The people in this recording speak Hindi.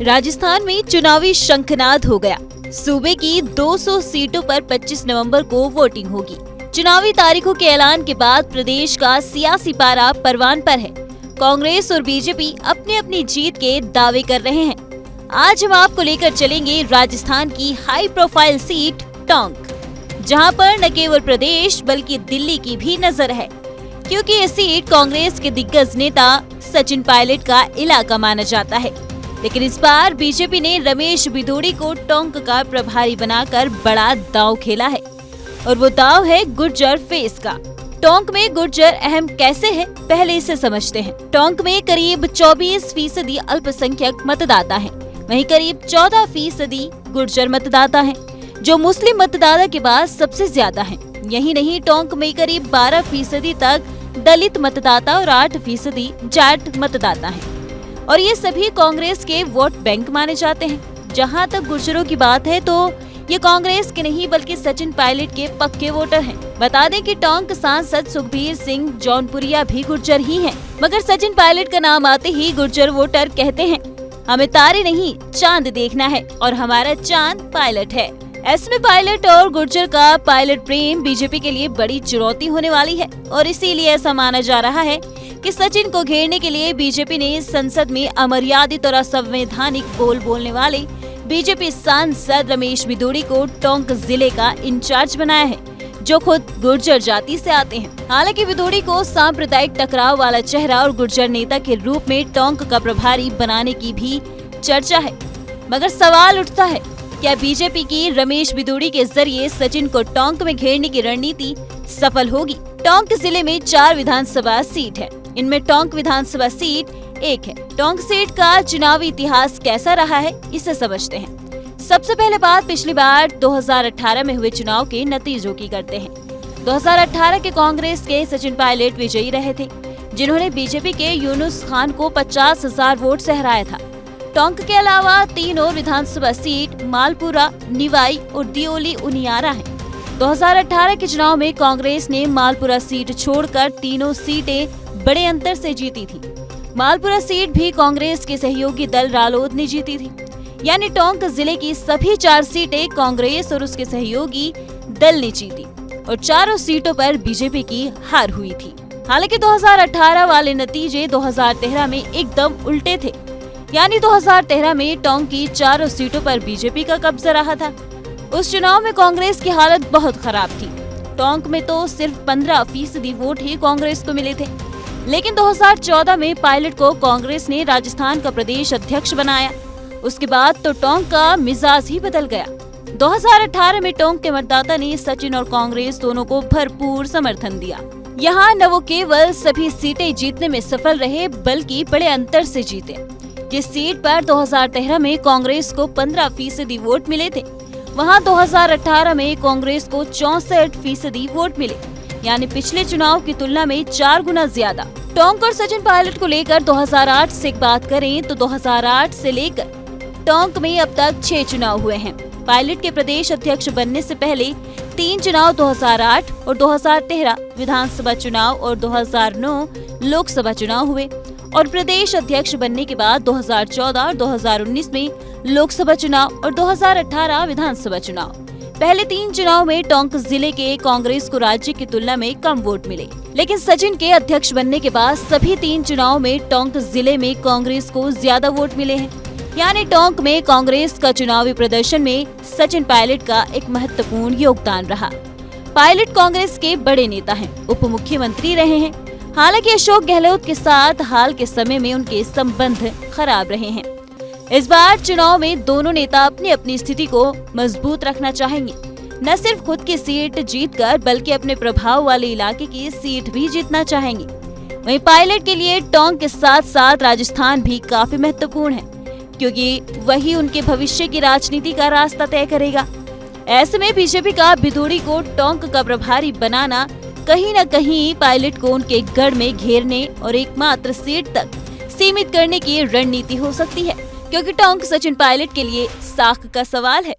राजस्थान में चुनावी शंखनाद हो गया। सूबे की 200 सीटों पर 25 नवंबर को वोटिंग होगी। चुनावी तारीखों के ऐलान के बाद प्रदेश का सियासी पारा परवान पर है। कांग्रेस और बीजेपी अपनी अपनी जीत के दावे कर रहे हैं। आज हम आपको लेकर चलेंगे राजस्थान की हाई प्रोफाइल सीट टोंक, जहां पर न केवल प्रदेश बल्कि दिल्ली की भी नजर है, क्योंकि ये सीट कांग्रेस के दिग्गज नेता सचिन पायलट का इलाका माना जाता है। लेकिन इस बार बीजेपी ने रमेश भिदोड़ी को टोंक का प्रभारी बनाकर बड़ा दांव खेला है, और वो दांव है गुर्जर फेस का। टोंक में गुर्जर अहम कैसे है, पहले इसे समझते हैं। टोंक में करीब 24% अल्पसंख्यक मतदाता हैं, वहीं करीब 14% गुर्जर मतदाता हैं, जो मुस्लिम मतदाता के बाद सबसे ज्यादा हैं। यही नहीं, टोंक में करीब 12% तक दलित मतदाता और 8% जाट मतदाता हैं, और ये सभी कांग्रेस के वोट बैंक माने जाते हैं। जहां तक गुर्जरों की बात है तो ये कांग्रेस के नहीं बल्कि सचिन पायलट के पक्के वोटर हैं। बता दें कि टोंक सांसद सुखबीर सिंह जौनपुरिया भी गुर्जर ही हैं, मगर सचिन पायलट का नाम आते ही गुर्जर वोटर कहते हैं, हमें तारे नहीं चांद देखना है, और हमारा चांद पायलट है। ऐसे में पायलट और गुर्जर का पायलट प्रेम बीजेपी के लिए बड़ी चुनौती होने वाली है, और इसीलिए ऐसा माना जा रहा है कि सचिन को घेरने के लिए बीजेपी ने संसद में अमर्यादित और असंवैधानिक बोल बोलने वाले बीजेपी सांसद रमेश भिदोड़ी को टोंक जिले का इंचार्ज बनाया है, जो खुद गुर्जर जाति से आते हैं। हालांकि भिदोड़ी को सांप्रदायिक टकराव वाला चेहरा और गुर्जर नेता के रूप में टोंक का प्रभारी बनाने की भी चर्चा है, मगर सवाल उठता है, क्या बीजेपी की रमेश भिदोड़ी के जरिए सचिन को टोंक में घेरने की रणनीति सफल होगी? टोंक जिले में 4 विधानसभा सीट है, इनमें टोंक विधानसभा सीट एक है। टोंक सीट का चुनावी इतिहास कैसा रहा है, इसे समझते हैं। सबसे पहले बात पिछली बार 2018 में हुए चुनाव के नतीजों की करते हैं। 2018 के कांग्रेस के सचिन पायलट विजयी रहे थे, जिन्होंने बीजेपी के यूनुस खान को 50,000 वोट से हराया था। टोंक के अलावा 3 और विधानसभा सीट मालपुरा, निवाई और दियोली उनियारा है। 2018 के चुनाव में कांग्रेस ने मालपुरा सीट छोड़कर तीनों सीटें बड़े अंतर से जीती थी। मालपुरा सीट भी कांग्रेस के सहयोगी दल रालोद ने जीती थी, यानी टोंक जिले की सभी 4 सीटें कांग्रेस और उसके सहयोगी दल ने जीती, और चारों सीटों पर बीजेपी की हार हुई थी। हालांकि 2018 वाले नतीजे 2013 में एकदम उल्टे थे, यानी 2013 में टोंक की चारों सीटों पर बीजेपी का कब्जा रहा था। उस चुनाव में कांग्रेस की हालत बहुत खराब थी। टोंक में तो सिर्फ 15% वोट ही कांग्रेस को मिले थे। लेकिन 2014 में पायलट को कांग्रेस ने राजस्थान का प्रदेश अध्यक्ष बनाया। उसके बाद तो टोंक का मिजाज ही बदल गया। 2018 में टोंक के मतदाता ने सचिन और कांग्रेस दोनों को भरपूर समर्थन दिया। यहाँ न वो केवल सभी सीटें जीतने में सफल रहे, बल्कि बड़े अंतर से जीते। जिस सीट पर 2013 में कांग्रेस को 15% वोट मिले थे, वहाँ 2018 में कांग्रेस को 64% वोट मिले, यानी पिछले चुनाव की तुलना में 4 गुना ज्यादा। टोंक और सचिन पायलट को लेकर 2008 से बात करें तो 2008 से लेकर टोंक में अब तक 6 चुनाव हुए हैं। पायलट के प्रदेश अध्यक्ष बनने से पहले 3 चुनाव 2008 और 2013 विधानसभा चुनाव और 2009 लोकसभा चुनाव हुए, और प्रदेश अध्यक्ष बनने के बाद 2014 और 2019 में लोकसभा चुनाव और 2018 विधानसभा चुनाव। पहले 3 चुनाव में टोंक जिले के कांग्रेस को राज्य की तुलना में कम वोट मिले, लेकिन सचिन के अध्यक्ष बनने के बाद सभी 3 चुनाव में टोंक जिले में कांग्रेस को ज्यादा वोट मिले हैं। यानी टोंक में कांग्रेस का चुनावी प्रदर्शन में सचिन पायलट का एक महत्वपूर्ण योगदान रहा। पायलट कांग्रेस के बड़े नेता हैं, उप मुख्यमंत्री रहे हैं। हालांकि अशोक गहलोत के साथ हाल के समय में उनके संबंध खराब रहे हैं। इस बार चुनाव में दोनों नेता अपनी अपनी स्थिति को मजबूत रखना चाहेंगे, न सिर्फ खुद की सीट जीतकर बल्कि अपने प्रभाव वाले इलाके की सीट भी जीतना चाहेंगे। वहीं पायलट के लिए टोंक के साथ साथ राजस्थान भी काफी महत्वपूर्ण है, क्योंकि वही उनके भविष्य की राजनीति का रास्ता तय करेगा। ऐसे में बीजेपी का भिदोड़ी को टोंक का प्रभारी बनाना कहीं न कहीं पायलट को उनके गढ़ में घेरने और एकमात्र सीट तक सीमित करने की रणनीति हो सकती है, क्योंकि टोंक सचिन पायलट के लिए साख का सवाल है।